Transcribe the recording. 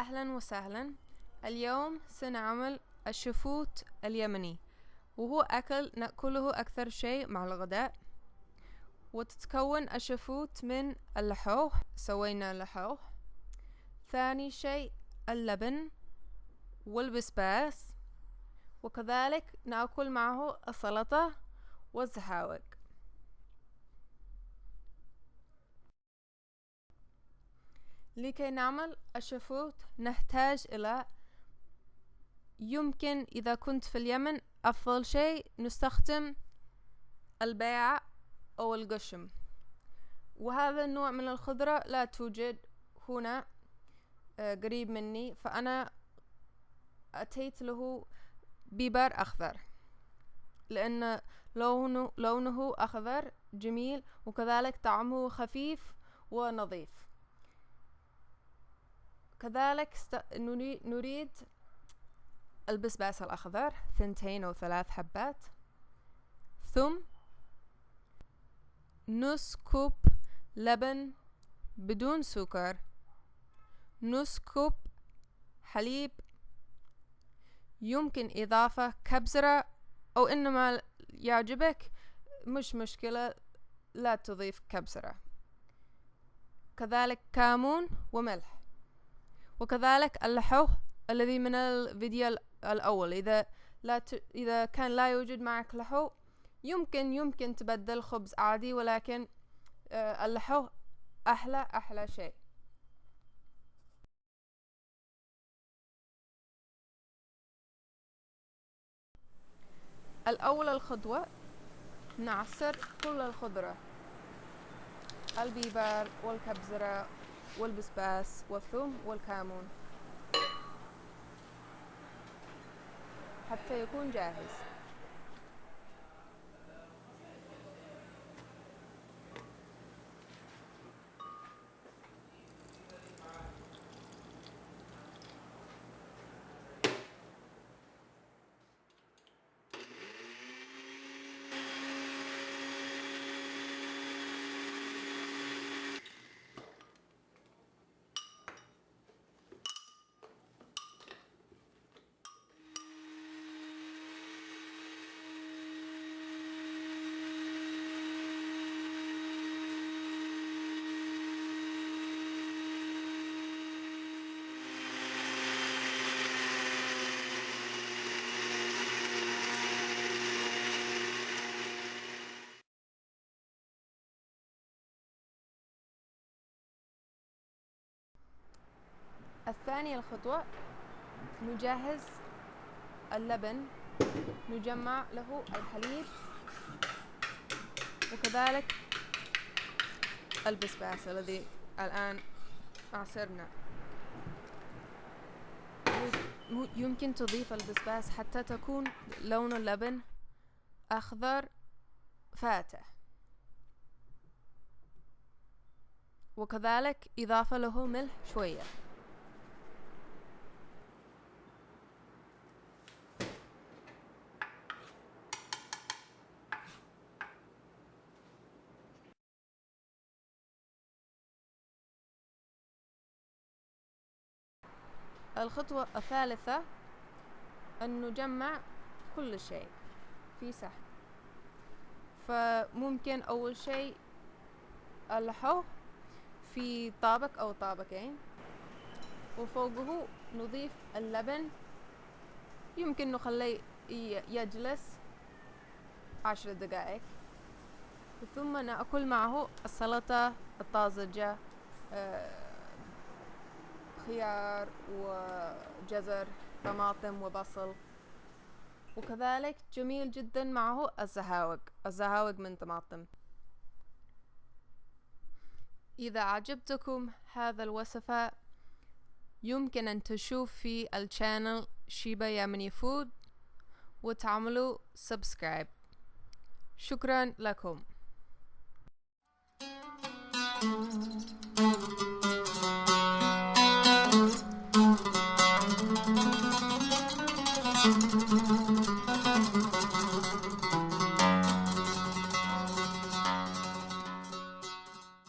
أهلا وسهلا. اليوم سنعمل الشفوت اليمني، وهو أكل نأكله أكثر شيء مع الغداء. وتتكون الشفوت من اللحوح، سوينا اللحوح. ثاني شيء اللبن والبسباس، وكذلك نأكل معه السلطة والزهاوج. لكي نعمل الشفوت نحتاج إلى، يمكن إذا كنت في اليمن أفضل شيء نستخدم البيع أو القشم، وهذا النوع من الخضرة لا توجد هنا قريب مني، فأنا أتيت له بيبر أخضر لأن لونه أخضر جميل، وكذلك طعمه خفيف ونظيف. كذلك نريد البسباس الأخضر 2 أو 3 حبات، ثم نص كوب لبن بدون سكر، نص كوب حليب، يمكن إضافة كبزرة أو إنما يعجبك مش مشكلة لا تضيف كبزرة، كذلك كمون وملح، وكذلك اللحوح الذي من الفيديو الأول. إذا كان لا يوجد معك لحوح يمكن تبدل خبز عادي، ولكن اللحوح أحلى شيء. الأول الخطوة نعصر كل الخضرة، البيبر والكبزرة والبسباس والثوم والكمون حتى يكون جاهز. الثانية الخطوة نجهز اللبن، نجمع له الحليب وكذلك البسباس الذي الآن عصرنا. يمكن تضيف البسباس حتى تكون لون اللبن أخضر فاتح، وكذلك إضافة له ملح شوية. الخطوة الثالثة أن نجمع كل شيء في صحن. فممكن أول شيء اللحوح في طابق أو طابقين، وفوقه نضيف اللبن، يمكن نخليه يجلس 10 دقائق، ثم نأكل معه السلطة الطازجة، خيار وجزر طماطم وبصل، وكذلك جميل جدا معه الزهاوج من طماطم. إذا عجبتكم هذا الوصفة يمكن أن تشوف في الشانل شيبا يمني فود وتعملوا سبسكرايب. شكرا لكم.